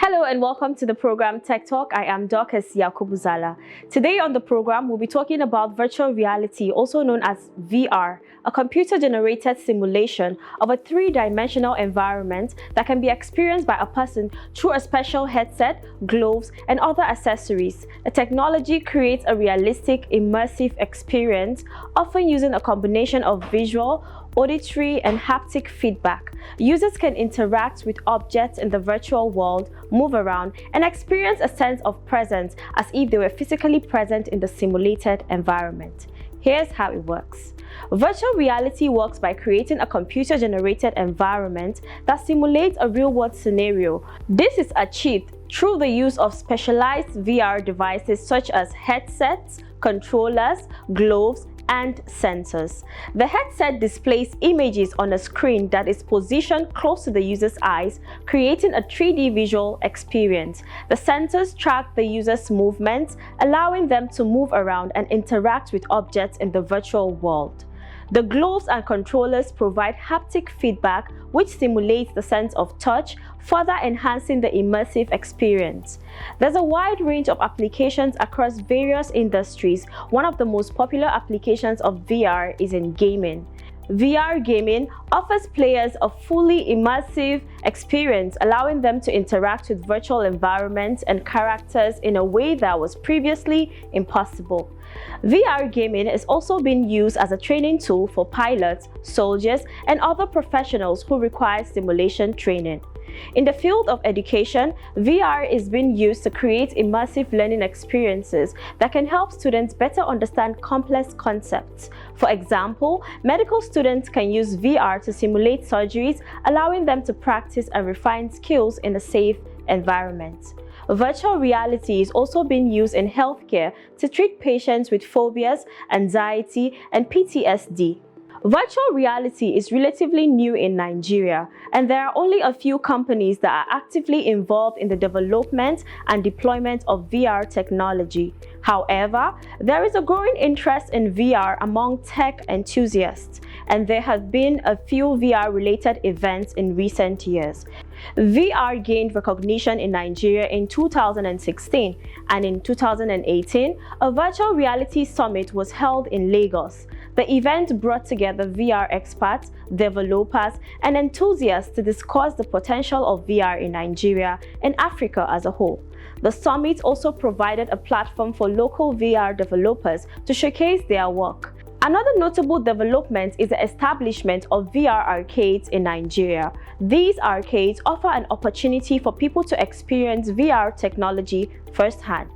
Hello and welcome to the program Tech Talk. I am Dorcas Yakubuzala. Today on the program, we'll be talking about virtual reality, also known as VR, a computer-generated simulation of a three-dimensional environment that can be experienced by a person through a special headset, gloves, and other accessories. The technology creates a realistic, immersive experience, often using a combination of visual, auditory, and haptic feedback. Users can interact with objects in the virtual world, move around, and experience a sense of presence as if they were physically present in the simulated environment. Here's how it works. Virtual reality works by creating a computer-generated environment that simulates a real-world scenario. This is achieved through the use of specialized VR devices such as headsets, controllers, gloves, and sensors. The headset displays images on a screen that is positioned close to the user's eyes, creating a 3D visual experience. The sensors track the user's movements, allowing them to move around and interact with objects in the virtual world. The gloves and controllers provide haptic feedback, which simulates the sense of touch, further enhancing the immersive experience. There's a wide range of applications across various industries. One of the most popular applications of VR is in gaming. VR gaming offers players a fully immersive experience, allowing them to interact with virtual environments and characters in a way that was previously impossible. VR gaming is also being used as a training tool for pilots, soldiers, and other professionals who require simulation training. In the field of education, VR is being used to create immersive learning experiences that can help students better understand complex concepts. For example, medical students can use VR to simulate surgeries, allowing them to practice and refine skills in a safe environment. Virtual reality is also being used in healthcare to treat patients with phobias, anxiety, and PTSD. Virtual reality is relatively new in Nigeria, and there are only a few companies that are actively involved in the development and deployment of VR technology. However, there is a growing interest in VR among tech enthusiasts, and there have been a few VR-related events in recent years. VR gained recognition in Nigeria in 2016, and in 2018, a virtual reality summit was held in Lagos. The event brought together VR experts, developers, and enthusiasts to discuss the potential of VR in Nigeria and Africa as a whole. The summit also provided a platform for local VR developers to showcase their work. Another notable development is the establishment of VR arcades in Nigeria. These arcades offer an opportunity for people to experience VR technology firsthand.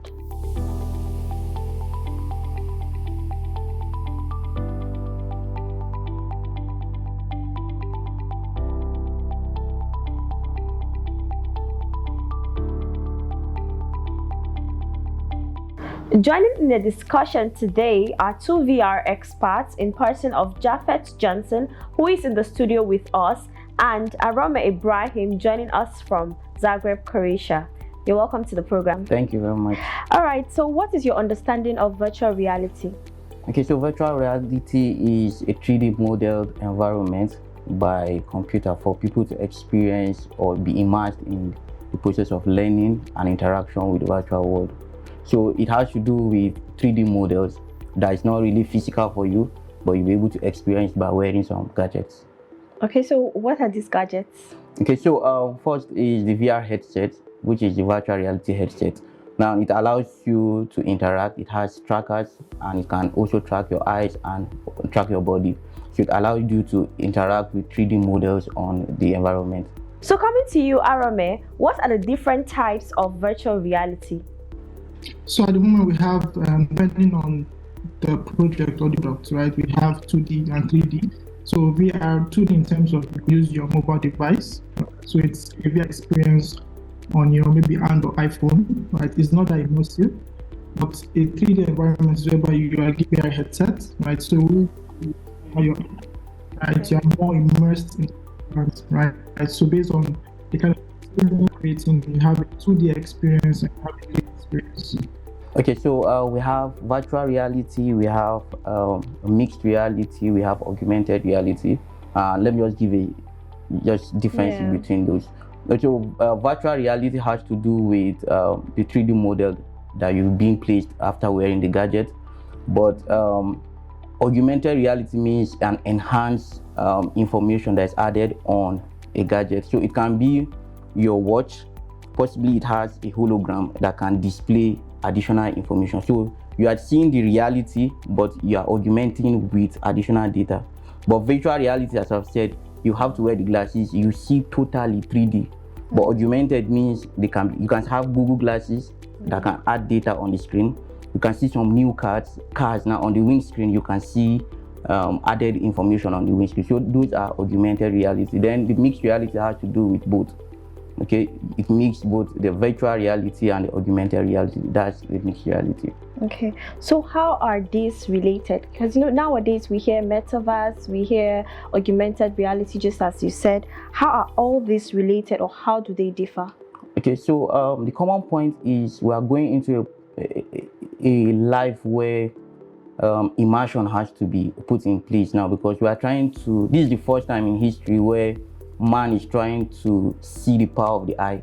Joining in the discussion today are two VR experts in person of Japhet Johnson, who is in the studio with us, and Arome Ibrahim joining us from Zagreb, Croatia. You're welcome to the program. Thank you very much. All right, so what is your understanding of virtual reality? Okay, so virtual reality is a 3D modeled environment by computer for people to experience or be immersed in the process of learning and interaction with the virtual world. So it has to do with 3D models that is not really physical for you, but you'll be able to experience by wearing some gadgets. Okay, so what are these gadgets? Okay, so first is the VR headset, which is the virtual reality headset. Now it allows you to interact. It has trackers, and it can also track your eyes and track your body. So it allows you to interact with 3D models on the environment. So coming to you, Arome, what are the different types of virtual reality? So at the moment we have, depending on the project or the product, right, we have 2D and 3D. So we are 2D in terms of use your mobile device. So it's a VR experience on your maybe Android or iPhone, right? It's not that immersive, but a 3D environment is whereby you are given a headset, right? So you're more immersed in it, right? So based on the kind of experience creating, you have a 2D experience and have a 3D experience. Okay, so we have virtual reality, we have mixed reality, we have augmented reality. Let me just give a difference in between those. So virtual reality has to do with the 3D model that you're being placed after wearing the gadget. But augmented reality means an enhanced information that's added on a gadget. So it can be your watch, possibly it has a hologram that can display additional information. So you are seeing the reality, but you are augmenting with additional data. But virtual reality, as I've said, you have to wear the glasses, you see totally 3D. But augmented means you can have Google glasses that can add data on the screen. You can see some new cars now on the windscreen. You can see added information on the windscreen. So those are augmented reality. Then the mixed reality has to do with both. Okay, it mixes both the virtual reality and the augmented reality. That's the mixed reality. Okay, so how are these related? Because nowadays we hear metaverse, we hear augmented reality, just as you said. How are all these related, or how do they differ? Okay, so the common point is we are going into a life where immersion has to be put in place now, because we are trying to. This is the first time in history where man is trying to see the power of the eye.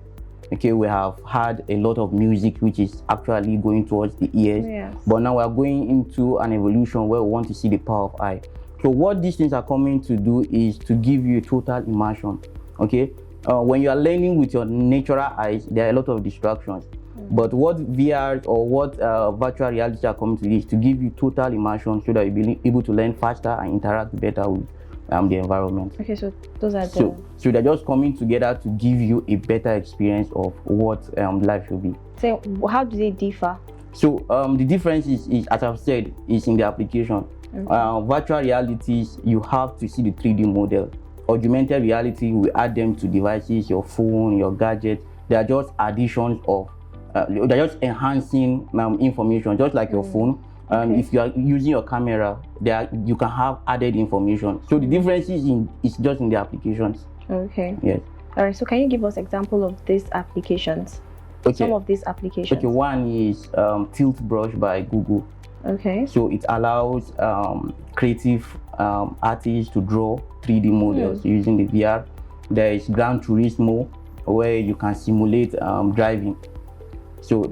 Okay, we have had a lot of music which is actually going towards the ears, yes. But now we are going into an evolution where we want to see the power of eye. So what these things are coming to do is to give you a total immersion. Okay, when you are learning with your natural eyes, there are a lot of distractions. But what VR or what virtual reality are coming to do is to give you total immersion, so that you'll be able to learn faster and interact better with the environment. Okay, so those are so they're just coming together to give you a better experience of what life should be. So how do they differ? So the difference is, as I've said, is in the application. Virtual realities, you have to see the 3D model. Augmented reality, we add them to devices, your phone, your gadget. They are just additions of, they're just enhancing information, just like your phone. Okay. If you are using your camera, you can have added information. So the difference is just in the applications. Okay. Yes. All right. So can you give us example of these applications? Okay. Some of these applications. Okay. One is Tilt Brush by Google. Okay. So it allows creative artists to draw 3D models using the VR. There is Gran Turismo, where you can simulate driving. So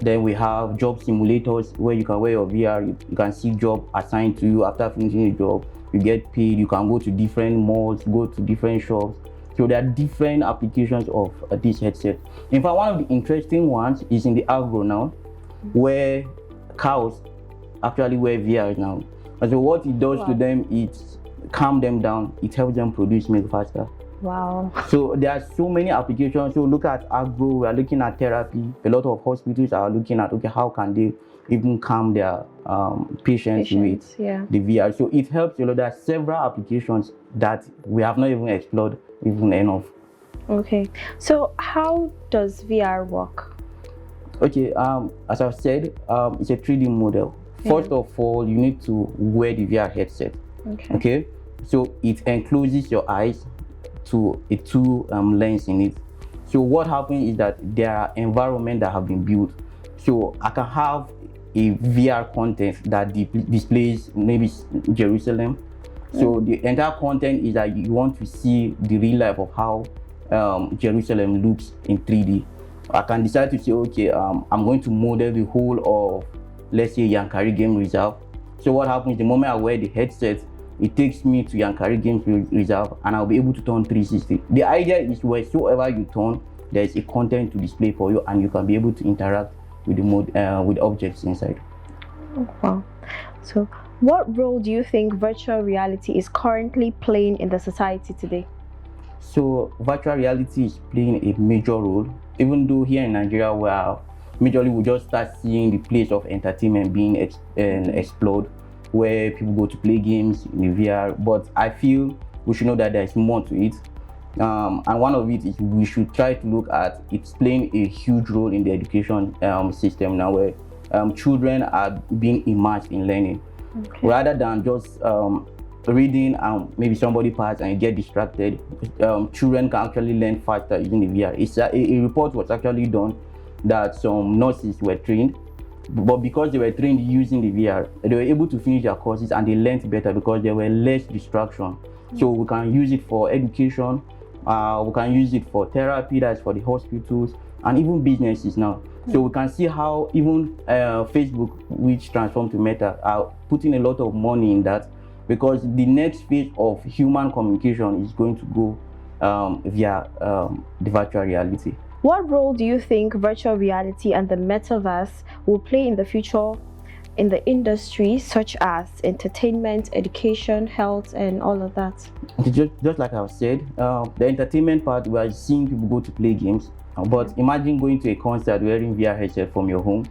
then we have job simulators, where you can wear your VR, you can see job assigned to you. After finishing the job, you get paid. You can go to different malls, go to different shops. So there are different applications of this headset. In fact, one of the interesting ones is in the agro now, where cows actually wear VR now. And so what it does to them is calm them down. It helps them produce milk faster. Wow. So there are so many applications. So look at agro, we are looking at therapy. A lot of hospitals are looking at, okay, how can they even calm their patients with the VR. So it helps a lot. There are several applications that we have not even explored even enough. Okay, so how does VR work? Okay, as I've said, it's a 3D model. First of all, you need to wear the VR headset. Okay, so it encloses your eyes to a two lens in it. So what happens is that there are environments that have been built. So I can have a VR content that displays maybe Jerusalem. So the entire content is that you want to see the real life of how Jerusalem looks in 3D. I can decide to say, okay, I'm going to model the whole of, let's say, Yankari Game Reserve. So what happens the moment I wear the headset, it takes me to Yankari Game Reserve, and I'll be able to turn 360. The idea is wheresoever you turn, there is a content to display for you, and you can be able to interact with with objects inside. Wow. So what role do you think virtual reality is currently playing in the society today? So virtual reality is playing a major role, even though here in Nigeria majorly we just start seeing the place of entertainment being explored, where people go to play games in the VR. But I feel we should know that there is more to it. And one of it is we should try to look at it's playing a huge role in the education system now, where children are being immersed in learning. Rather than just reading and maybe somebody passes and you get distracted. Children can actually learn faster using the VR. It's a report was actually done that some nurses were trained, but because they were trained using the VR, they were able to finish their courses and they learned better because there were less distraction. So we can use it for education, We can use it for therapy, that's for the hospitals, and even businesses now. So we can see how even Facebook, which transformed to Meta, are putting a lot of money in that, because the next phase of human communication is going to go via the virtual reality. What role do you think virtual reality and the metaverse will play in the future in the industry, such as entertainment, education, health, and all of that? Just like I said, the entertainment part, we are seeing people go to play games, but imagine going to a concert wearing VR headset from your home.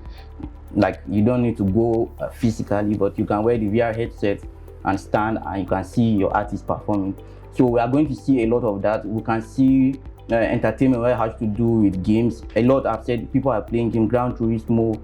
Like, you don't need to go physically, but you can wear the VR headset and stand, and you can see your artist performing. So we are going to see a lot of that. We can see entertainment where it has to do with games. A lot, I've said, people are playing game, Gran Turismo.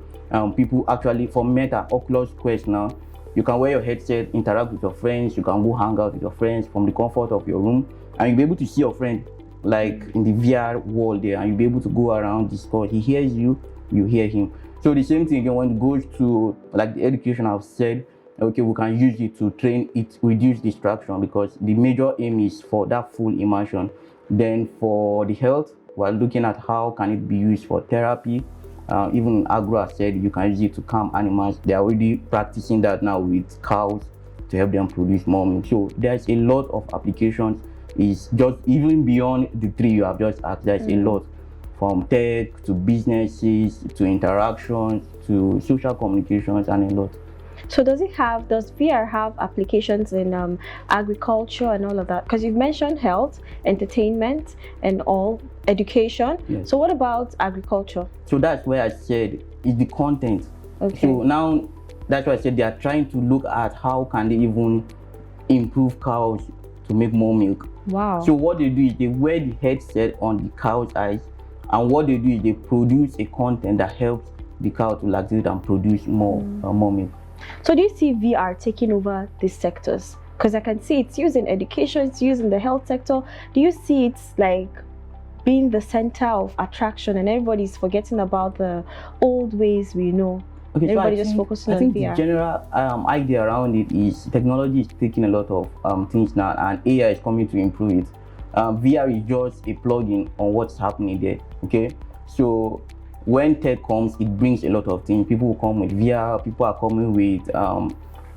People actually, for Meta, Oculus Quest now, you can wear your headset, interact with your friends, you can go hang out with your friends from the comfort of your room, and you'll be able to see your friend like in the VR world there, and you'll be able to go around, discuss. He hears you, you hear him. So the same thing again when it goes to like the education, I've said, okay, we can use it to train it, reduce distraction, because the major aim is for that full immersion. Then for the health, we're looking at how can it be used for therapy. Even Agro has said you can use it to calm animals. They're already practicing that now with cows to help them produce more milk. So there's a lot of applications. It's just even beyond the three you have just asked. There's a lot, from tech to businesses to interactions to social communications, and a lot. So does VR have applications in agriculture and all of that? Because you've mentioned health, entertainment, and all, education. Yes. So what about agriculture? So that's where I said is the content. Okay. So now that's why I said they are trying to look at how can they even improve cows to make more milk. Wow. So what they do is they wear the headset on the cow's eyes, and what they do is they produce a content that helps the cow to lactate and produce more milk. So do you see VR taking over these sectors? Because I can see it's used in education, it's used in the health sector. Do you see it's like being the center of attraction and everybody's forgetting about the old ways we know? Okay, everybody so just focusing I on think VR. the general idea around it is technology is taking a lot of things now, and AI is coming to improve it. VR is just a plugin on what's happening there. Okay, so when tech comes, it brings a lot of things. People will come with VR. People are coming with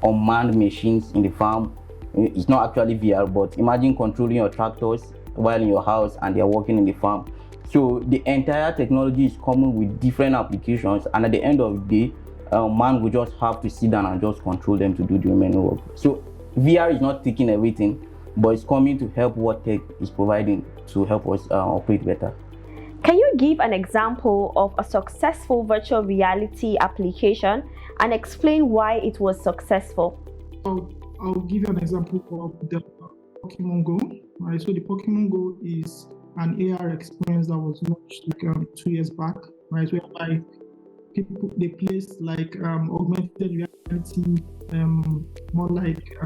unmanned machines in the farm. It's not actually VR, but imagine controlling your tractors while in your house and they're working in the farm. So the entire technology is coming with different applications, and at the end of the day, man will just have to sit down and just control them to do the remaining work. So VR is not taking everything, but it's coming to help what tech is providing to help us operate better. Can you give an example of a successful virtual reality application and explain why it was successful? I'll give you an example of the Pokemon Go. Right, so the Pokemon Go is an AR experience that was launched like 2 years back, right? Whereby people they placed like augmented reality, more like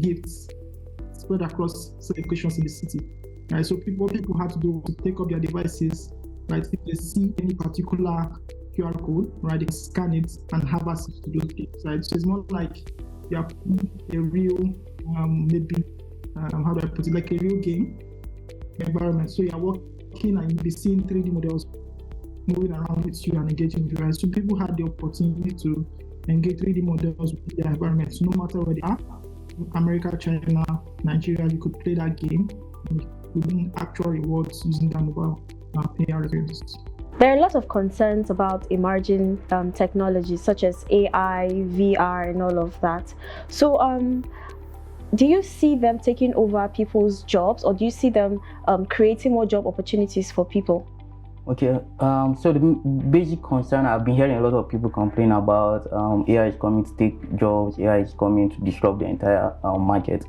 gifts spread across locations in the city. Right, so what people had to do was to take up their devices, right? If they see any particular QR code, right, they can scan it and have access to those gifts, right? So it's more like you have a real, maybe, how do I put it, like a real game environment. So you're working and you'll be seeing 3D models moving around with you and engaging with you, right? So people had the opportunity to engage 3D models with their environments, no matter where they are, America, China, Nigeria, you could play that game. Within actual rewards using the mobile AR experiences. There are a lot of concerns about emerging technologies such as AI, VR, and all of that. So, do you see them taking over people's jobs, or do you see them creating more job opportunities for people? Okay, so the basic concern, I've been hearing a lot of people complain about AI is coming to take jobs, AI is coming to disrupt the entire market.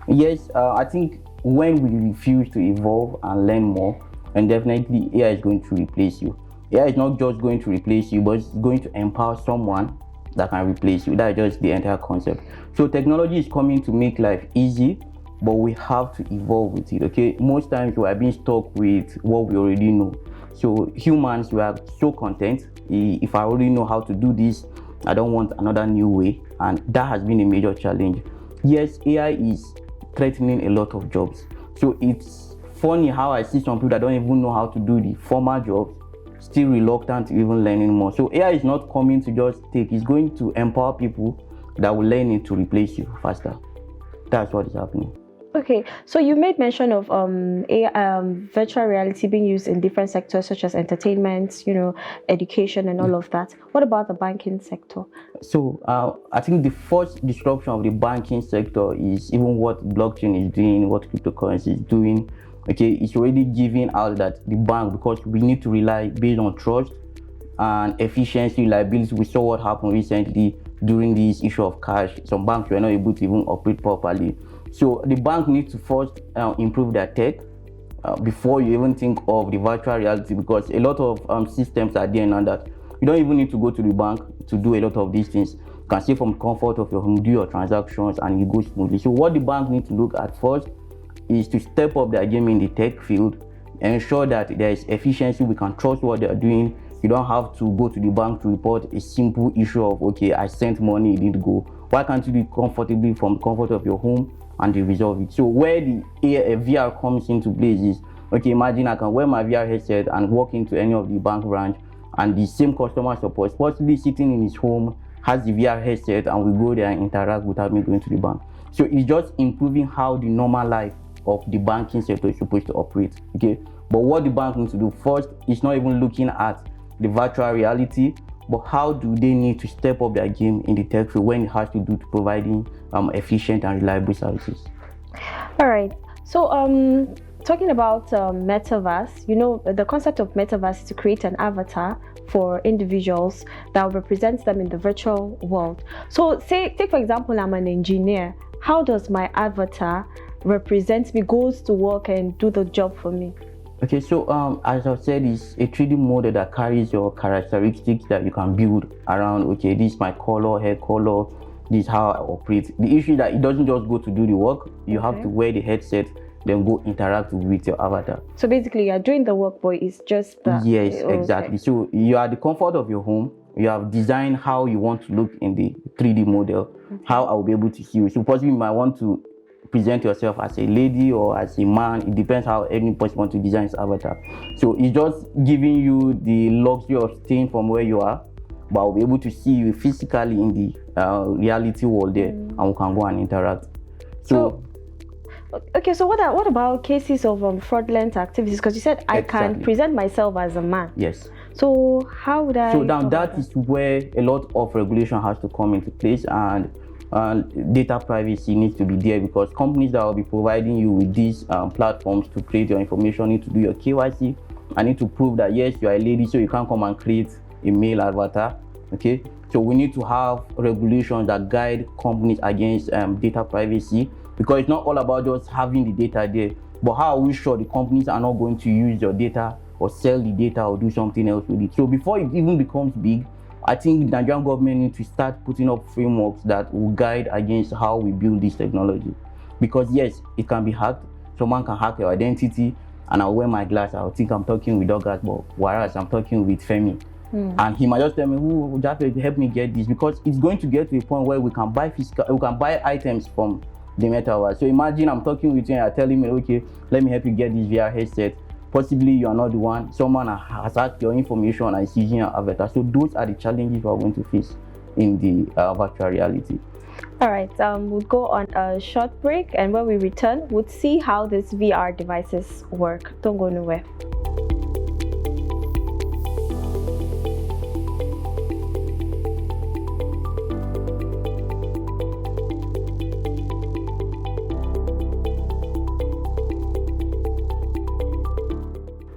Yes, I think when we refuse to evolve and learn more, and definitely AI is going to replace you. AI is not just going to replace you, but it's going to empower someone that can replace you. That's just the entire concept. So technology is coming to make life easy, but we have to evolve with it. Okay, most times we are being stuck with what we already know. So humans, we are so content. If I already know how to do this, I don't want another new way, and that has been a major challenge. Yes, AI is threatening a lot of jobs. So it's funny how I see some people that don't even know how to do the formal jobs still reluctant to even learning more. So AI is not coming to just take, it's going to empower people that will learn it to replace you faster. That's what is happening. Okay, so you made mention of virtual reality being used in different sectors such as entertainment, education and all of that. What about the banking sector? So I think the first disruption of the banking sector is even what blockchain is doing, what cryptocurrency is doing. Okay, it's already giving out that the bank, because we need to rely based on trust and efficiency, reliability. We saw what happened recently during this issue of cash. Some banks were not able to even operate properly. So the bank needs to first improve their tech before you even think of the virtual reality, because a lot of systems are there now that you don't even need to go to the bank to do a lot of these things. You can stay from the comfort of your home, do your transactions, and it goes smoothly. So what the bank needs to look at first is to step up their game in the tech field, ensure that there is efficiency, we can trust what they are doing. You don't have to go to the bank to report a simple issue of, okay, I sent money, it didn't go. Why can't you do it comfortably from the comfort of your home and they resolve it? So where the VR comes into place is, okay, imagine I can wear my VR headset and walk into any of the bank branch, and the same customer support, possibly sitting in his home, has the VR headset and we go there and interact without me going to the bank. So it's just improving how the normal life of the banking sector is supposed to operate. Okay, but what the bank needs to do first is not even looking at the virtual reality, but how do they need to step up their game in the tech field when it has to do to providing efficient and reliable services. All right, so talking about metaverse, the concept of metaverse is to create an avatar for individuals that represents them in the virtual world. So take for example, I'm an engineer. How does my avatar represent me, goes to work and do the job for me? Okay, so as I said, it's a 3D model that carries your characteristics that you can build around. Okay, this is my color, hair color, this is how I operate. The issue is that it doesn't just go to do the work. You have to wear the headset, then go interact with your avatar. So basically, you're doing the work, but it's just that. Yes, exactly. So you are at the comfort of your home. You have designed how you want to look in the 3D model, how I will be able to see you. So possibly you might want to present yourself as a lady or as a man. It depends how any person wants to design his avatar. So it's just giving you the luxury of staying from where you are, but I'll be able to see you physically in the reality world there, and we can go and interact. So okay, so what about cases of fraudulent activities? Because you said I can present myself as a man. Yes. So how would I? So now that is where a lot of regulation has to come into place, and data privacy needs to be there, because companies that will be providing you with these platforms to create your information need to do your KYC. I need to prove that yes, you are a lady, so you can't come and create a male avatar. Okay, so we need to have regulations that guide companies against data privacy, because it's not all about just having the data there, but how are we sure the companies are not going to use your data or sell the data or do something else with it? So before it even becomes big, I think the Nigerian government needs to start putting up frameworks that will guide against how we build this technology. Because yes, it can be hacked. Someone can hack your identity, and I'll wear my glass, I'll think I'm talking with Douglas, but whereas I'm talking with Femi. And he might just tell me, who just help me get this, because it's going to get to a point where we can buy items from the metaverse. So imagine I'm talking with you and you're telling me, okay, let me help you get this VR headset. Possibly you are not the one, someone has hacked your information and is using your avatar. So those are the challenges we are going to face in the virtual reality. All right, we'll go on a short break, and when we return, we'll see how these VR devices work. Don't go nowhere.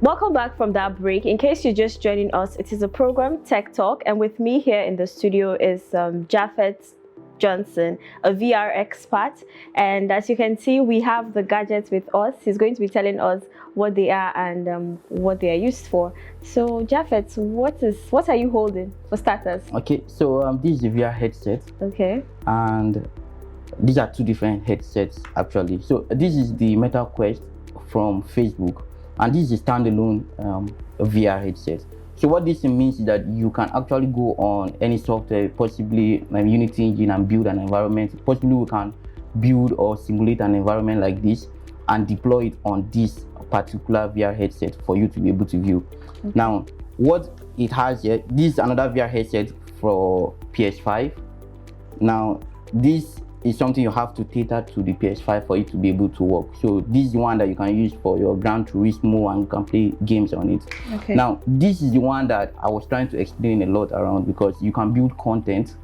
Welcome back from that break. In case you're just joining us, it is a program, Tech Talk, and with me here in the studio is Japhet Johnson, a VR expert. And as you can see, we have the gadgets with us. He's going to be telling us what they are and what they are used for. So Japhet, what are you holding for starters? Okay, so this is the VR headset. Okay. And these are two different headsets actually. So this is the Meta Quest from Facebook, and this is a standalone VR headset. So what this means is that you can actually go on any software, possibly Unity Engine, and build an environment. Possibly we can build or simulate an environment like this and deploy it on this particular VR headset for you to be able to view. Now, what it has here, this is another VR headset for PS5. Now, this is something you have to cater to the PS5 for it to be able to work. So this is the one that you can use for your Gran Turismo and you can play games on it. Okay. Now, this is the one that I was trying to explain a lot around, because you can build content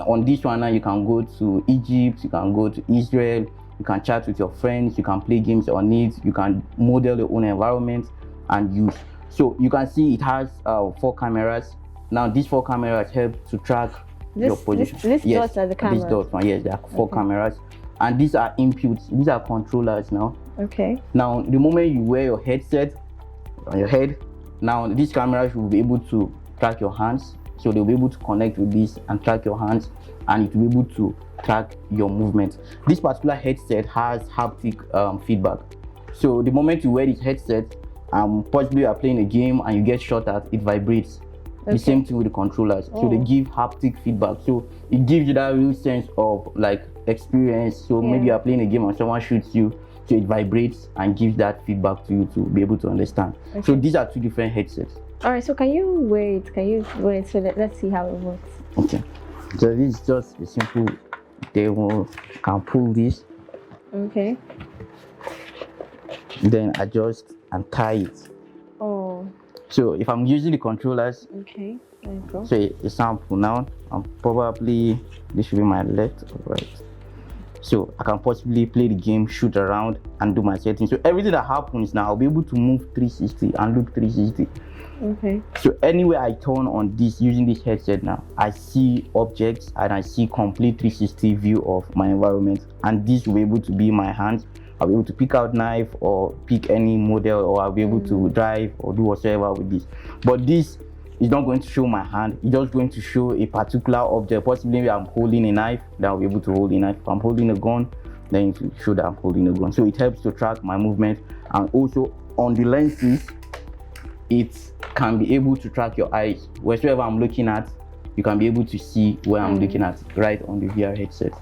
on this one. Now you can go to Egypt, you can go to Israel, you can chat with your friends, you can play games on it, you can model your own environment and use. So you can see it has 4 cameras. Now these 4 cameras help to track your position. This Yes, dots are the cameras. these dots, yes, there are 4 cameras, and these are inputs. These are controllers now. Okay. Now, the moment you wear your headset on your head, now these cameras will be able to track your hands. So they'll be able to connect with this and track your hands, and it will be able to track your movement. This particular headset has haptic feedback. So the moment you wear this headset, possibly you are playing a game and you get shot at, it vibrates. The same thing with the controllers. So they give haptic feedback. So it gives you that real sense of like experience. So maybe you are playing a game and someone shoots you, so it vibrates and gives that feedback to you to be able to understand. So these are 2 different headsets. All right, so can you wait? So let's see how it works. Okay, so this is just a simple demo. You can pull this, Okay. then adjust and tie it. Oh, So if I'm using the controllers, okay. There you go. so a sample now, I'm probably, this should be my left or right. So I can possibly play the game, shoot around and do my settings. So everything that happens now, I'll be able to move 360 and look 360. Okay. So anywhere I turn on this using this headset now, I see objects and I see complete 360 view of my environment, and this will be able to be my hands. I'll be able to pick out knife or pick any model, or I'll be able to drive or do whatsoever with this. But this is not going to show my hand, it's just going to show a particular object. Possibly maybe I'm holding a knife, then I'll be able to hold a knife. If I'm holding a gun, then it will show that I'm holding a gun. So it helps to track my movement, and also on the lenses, it can be able to track your eyes. Wherever I'm looking at, you can be able to see where I'm looking at right on the VR headset.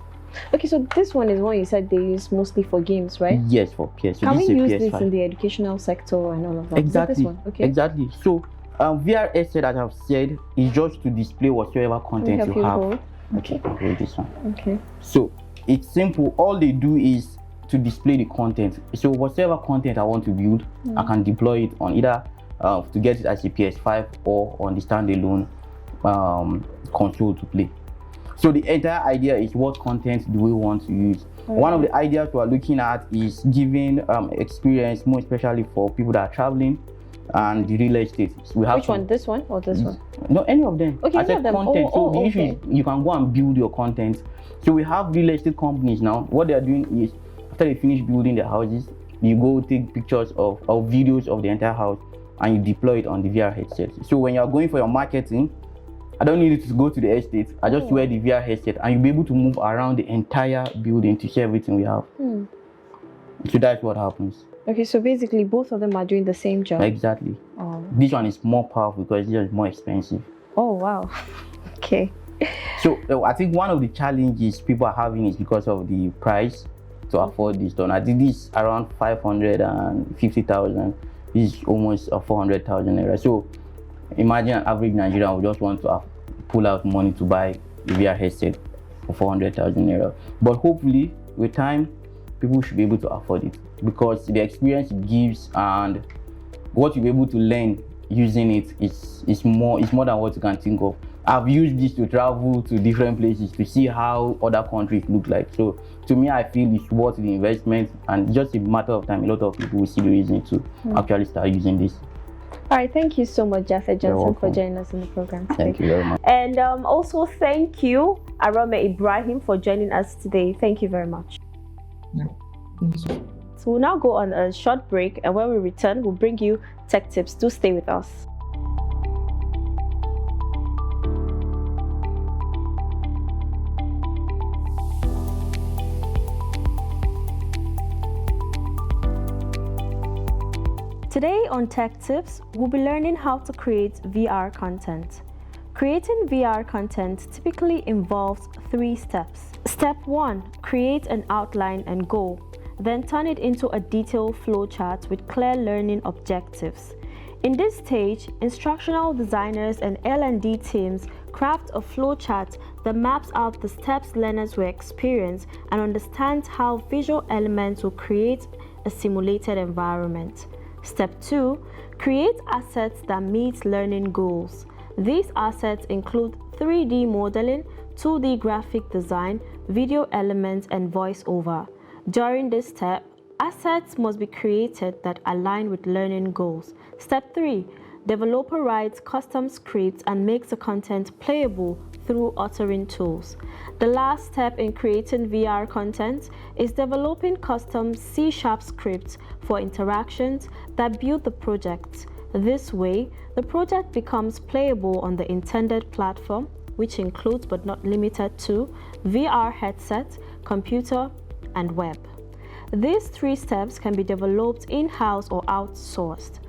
Okay, so this one is one you said they use mostly for games, right? Yes, for PS. So Can this we is a use PS5. this in the educational sector and all of that? Exactly. Is it this one? Okay. Exactly. So VR headset, as I've said, is just to display whatsoever content help you you have. hold. Okay, hold this one. Okay. So it's simple. All they do is to display the content. So whatever content I want to build, I can deploy it on either to get it as a PS5 or on the standalone console to play. So the entire idea is, what content do we want to use? One of the ideas we are looking at is giving experience, more especially for people that are traveling and the real estate. So we have Which one? This one or this one? No, any of them. Okay, I any said of them. content. Oh, so the issue okay. is you can go and build your content. So we have real estate companies now. What they are doing is, after they finish building their houses, you go take pictures of videos of the entire house and you deploy it on the VR headset. So when you are going for your marketing, I don't need you to go to the estate. I just wear the VR headset and you'll be able to move around the entire building to see everything we have. So that's what happens. Okay, so basically both of them are doing the same job. Exactly. Oh, This one is more powerful because it's just more expensive. oh wow. Okay. So I think one of the challenges people are having is because of the price to afford this done. I think this around 550,000. This is almost 400,000 naira. So imagine an average Nigerian would just want to pull out money to buy a VR headset for 400,000 naira. But hopefully, with time, people should be able to afford it, because the experience it gives and what you'll be able to learn using it is more than what you can think of. I've used this to travel to different places to see how other countries look like. So to me, I feel it's worth the investment, and just a matter of time, a lot of people will see the reason to actually start using this. All right, thank you so much, Jafet Johnson, for welcome. joining us in the program today. Thank you very much. And also thank you, Arome Ibrahim, for joining us today. Thank you very much. Yeah. Thanks. So we'll now go on a short break, and when we return, we'll bring you tech tips. Do stay with us. Today on Tech Tips, we'll be learning how to create VR content. Creating VR content typically involves 3 steps. Step 1, create an outline and goal. then turn it into a detailed flowchart with clear learning objectives. In this stage, instructional designers and L&D teams craft a flowchart that maps out the steps learners will experience and understands how visual elements will create a simulated environment. Step 2. Create assets that meet learning goals. These assets include 3D modeling, 2D graphic design, video elements, and voiceover. During this step, assets must be created that align with learning goals. Step 3. Developer writes custom scripts and makes the content playable through authoring tools. The last step in creating VR content is developing custom C# scripts for interactions that build the project. This way, the project becomes playable on the intended platform, which includes but not limited to VR headset, computer, and web. These 3 steps can be developed in-house or outsourced.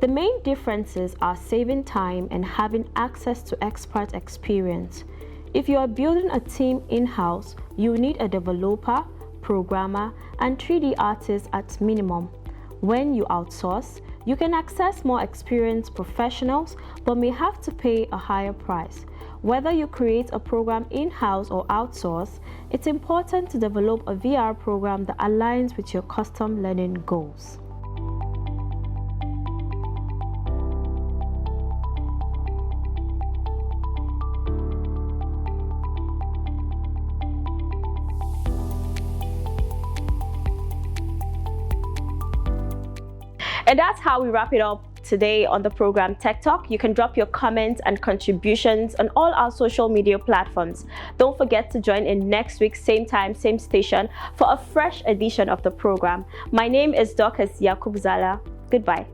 The main differences are saving time and having access to expert experience. If you are building a team in-house, you need a developer, programmer, and 3D artist at minimum. When you outsource, you can access more experienced professionals but may have to pay a higher price. Whether you create a program in-house or outsource, it's important to develop a VR program that aligns with your custom learning goals. And that's how we wrap it up today on the program Tech Talk. You can drop your comments and contributions on all our social media platforms. Don't forget to join in next week, same time, same station, for a fresh edition of the program. My name is Dorcas Yakubuzala. Goodbye.